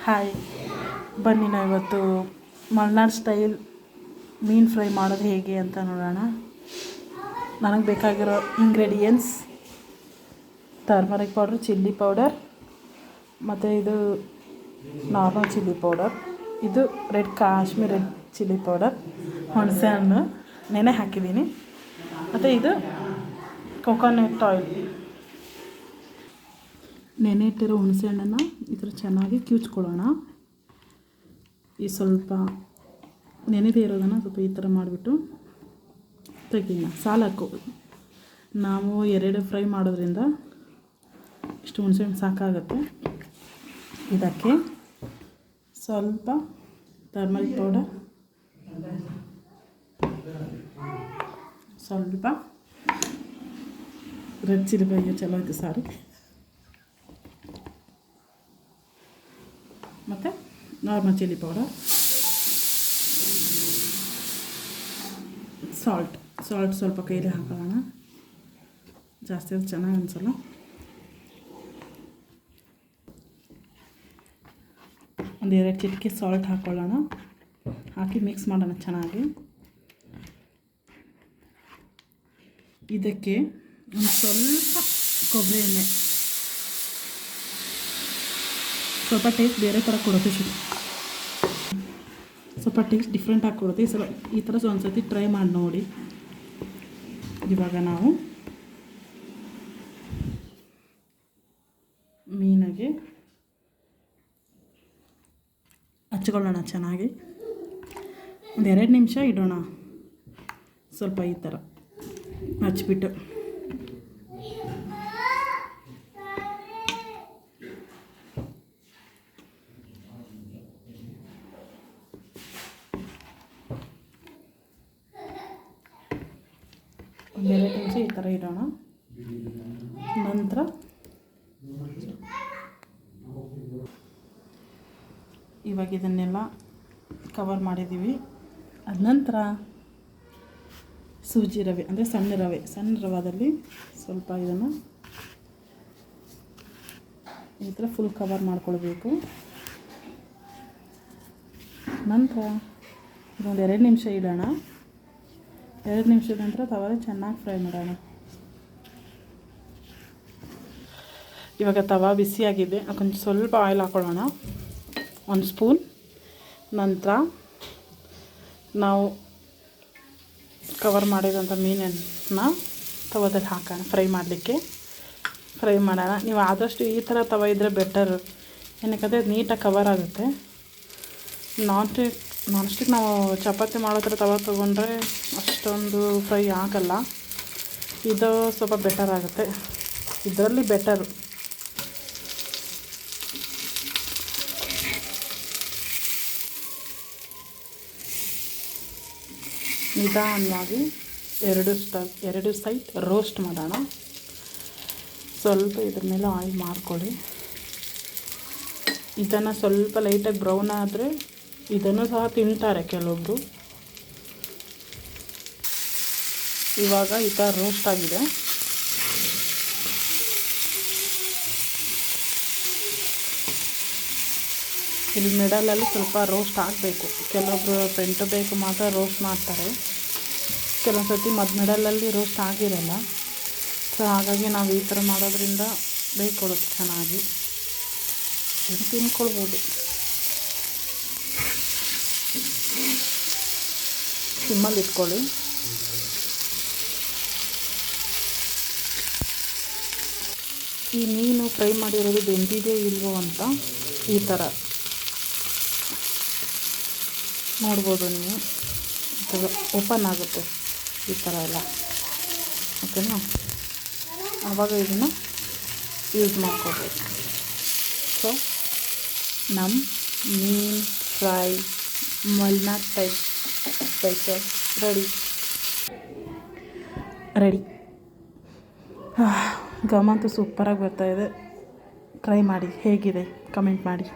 Hi, ಬನ್ನಿ ನಾವು ಇವತ್ತು ಮಲ್ನಾಡ್ ಸ್ಟೈಲ್ ಮೀನು ಫ್ರೈ ಮಾಡೋದು ಹೇಗೆ ಅಂತ ನೋಡೋಣ. ನನಗೆ ಬೇಕಾಗಿರೋ ingredients turmeric powder, chilli powder, ಮತ್ತು ಇದು ನಾರ್ಮಲ್ ಚಿಲ್ಲಿ ಪೌಡರ್, ಇದು ಕಾಶ್ಮೀರ್ ರೆಡ್ ಚಿಲ್ಲಿ ಪೌಡರ್, ಹುಣಸೆ ಹಣ್ಣು ನೆನೆ ಹಾಕಿದ್ದೀನಿ, ಮತ್ತು ಇದು ಕೊಕೊನಟ್ ಆಯಿಲ್. ನೆನೆ ಇಟ್ಟಿರೋ ಹುಣಸೆ ಹಣ್ಣನ್ನು ಈ ಥರ ಚೆನ್ನಾಗಿ ಕಿವುಚ್ಕೊಳ್ಳೋಣ. ಈ ಸ್ವಲ್ಪ ನೆನೆದೇ ಇರೋದನ್ನು ಸ್ವಲ್ಪ ಈ ಥರ ಮಾಡಿಬಿಟ್ಟು ತೆಗಿಯೋಣ. ಸಾಲಕ್ಕು ನಾವು 2 ಫ್ರೈ ಮಾಡೋದ್ರಿಂದ ಇಷ್ಟು ಹುಣಸೆ ಹಣ್ಣು ಸಾಕಾಗುತ್ತೆ. ಇದಕ್ಕೆ ಸ್ವಲ್ಪ ಟರ್ಮರಿಕ್ ಪೌಡರ್, ಸ್ವಲ್ಪ ರೆಡ್ ಚಿಲ್ಲಿ ಪೌಡರ್, ಚಲೋ ಆಯಿತು ಸಾರಿ, ಮತ್ತು ನಾರ್ಮಲ್ ಚಿಲ್ಲಿ ಪೌಡರ್, ಸಾಲ್ಟ್ ಸ್ವಲ್ಪ ಕೈಲಿ ಹಾಕೊಳ್ಳೋಣ, ಜಾಸ್ತಿ ಅದು ಚೆನ್ನಾಗಿ ಅನಿಸಲ್ಲ. ಒಂದು 2 ಚಿಟಿಕೆ ಸಾಲ್ಟ್ ಹಾಕ್ಕೊಳ್ಳೋಣ, ಹಾಕಿ ಮಿಕ್ಸ್ ಮಾಡೋಣ ಚೆನ್ನಾಗಿ. ಇದಕ್ಕೆ ಒಂದು ಸ್ವಲ್ಪ ಕೊಬ್ಬರಿ ಎಣ್ಣೆ, ಸ್ವಲ್ಪ ಟೇಸ್ಟ್ ಬೇರೆ ಥರ ಕೊಡುತ್ತೆ, ಸ್ವಲ್ಪ ಟೇಸ್ಟ್ ಡಿಫ್ರೆಂಟಾಗಿ ಕೊಡುತ್ತೆ. ಈ ಥರ ಒಂದು ಸರ್ತಿ ಟ್ರೈ ಮಾಡಿ ನೋಡಿ. ಇವಾಗ ನಾವು ಮೀನಿಗೆ ಹಚ್ಕೊಳ್ಳೋಣ ಚೆನ್ನಾಗಿ. ಒಂದು 2 ನಿಮಿಷ ಇಡೋಣ, ಸ್ವಲ್ಪ ಈ ಥರ ಹಚ್ಬಿಟ್ಟು. ಒಂದು 2 ನಿಮಿಷ ಈ ಥರ ಇಡೋಣ. ನಂತರ ಇವಾಗ ಇದನ್ನೆಲ್ಲ ಕವರ್ ಮಾಡಿದ್ದೀವಿ. ಅದ ನಂತರ ಸೂಜಿ ರವೆ ಅಂದರೆ ಸಣ್ಣ ರವಾದಲ್ಲಿ ಸ್ವಲ್ಪ ಇದನ್ನು ಈ ಥರ ಫುಲ್ ಕವರ್ ಮಾಡ್ಕೊಳ್ಬೇಕು. ನಂತರ ಇದೊಂದು 2 ನಿಮಿಷ ಇಡೋಣ. 2 ನಿಮಿಷದ ನಂತರ ತವಾಲೆ ಚೆನ್ನಾಗಿ ಫ್ರೈ ಮಾಡೋಣ. ಇವಾಗ ತವಾ ಬಿಸಿಯಾಗಿದೆ, ಕೊಂಚ ಸ್ವಲ್ಪ ಆಯಿಲ್ ಹಾಕೊಳ್ಳೋಣ, 1 ಸ್ಪೂನ್. ನಂತರ ನಾವು ಕವರ್ ಮಾಡಿರೋಂಥ ಮೀನನ್ನು ತವದಲ್ಲಿ ಹಾಕೋಣ ಫ್ರೈ ಮಾಡೋಣ. ನೀವು ಆದಷ್ಟು ಈ ಥರ ತವ ಇದ್ದರೆ ಬೆಟರ್, ಏನಕ್ಕಂದರೆ ನೀಟಾಗಿ ಕವರ್ ಆಗುತ್ತೆ. ನಾನ್ ಸ್ಟಿಕ್ ನಾವು ಚಪಾತಿ ಮಾಡೋ ಥರ ತವ ತೊಗೊಂಡ್ರೆ ಅಷ್ಟೊಂದು ಫ್ರೈ ಆಗಲ್ಲ. ಇದು ಸ್ವಲ್ಪ ಬೆಟರ್ ಆಗುತ್ತೆ, ಇದರಲ್ಲಿ ಬೆಟರು. ನಿಧಾನವಾಗಿ 2 ಸೈಡ್ ರೋಸ್ಟ್ ಮಾಡೋಣ. ಸ್ವಲ್ಪ ಇದ್ರ ಮೇಲೆ ಆಯಿಲ್ ಮಾಡ್ಕೊಳ್ಳಿ. ಇದನ್ನು ಸ್ವಲ್ಪ ಲೈಟಾಗಿ ಬ್ರೌನ್ ಆದರೆ ಇದನ್ನು ಸಹ ತಿಂತಾರೆ ಕೆಲವೊಬ್ಬರು. ಇವಾಗ ಈ ಥರ ರೋಸ್ಟ್ ಆಗಿದೆ. ಇಲ್ಲಿ ಮಿಡಲಲ್ಲಿ ಸ್ವಲ್ಪ ರೋಸ್ಟ್ ಆಗಬೇಕು. ಕೆಲವೊಬ್ಬರು ಫ್ರಂಟ್ ಬೇಕು ಮಾತ್ರ ರೋಸ್ಟ್ ಮಾಡ್ತಾರೆ, ಕೆಲವೊಂದು ಸರ್ತಿ ಮಿಡಲಲ್ಲಿ ರೋಸ್ಟ್ ಆಗಿರಲ್ಲ. ಸೊ ಹಾಗಾಗಿ ನಾವು ಈ ಥರ ಮಾಡೋದ್ರಿಂದ ಬೇಯ್ಕೊಳ್ಳುತ್ತೆ ಚೆನ್ನಾಗಿ, ತಿನ್ಕೊಳ್ಬೋದು. ಸಿಮ್ಮಲ್ಲಿ ಇಟ್ಕೊಳ್ಳಿ. ಈ ಮೀನು ಫ್ರೈ ಮಾಡಿರೋದು ಬೆಂದಿದೆಯೋ ಇಲ್ವೋ ಅಂತ ಈ ಥರ ನೋಡ್ಬೋದು ನೀವು. ಓಪನ್ ಆಗುತ್ತೆ ಈ ಥರ ಎಲ್ಲ, ಓಕೆನಾ? ಆವಾಗ ಇದನ್ನು ಯೂಸ್ ಮಾಡ್ಕೋಬೇಕು. ಸೊ ನಮ್ಮ ಮೀನು fry Malnad type special ready. ಘಮ ಅಂತೂ ಸೂಪರಾಗಿ ಬರ್ತಾಯಿದೆ. ಟ್ರೈ ಮಾಡಿ, ಹೇಗಿದೆ ಕಮೆಂಟ್ ಮಾಡಿ.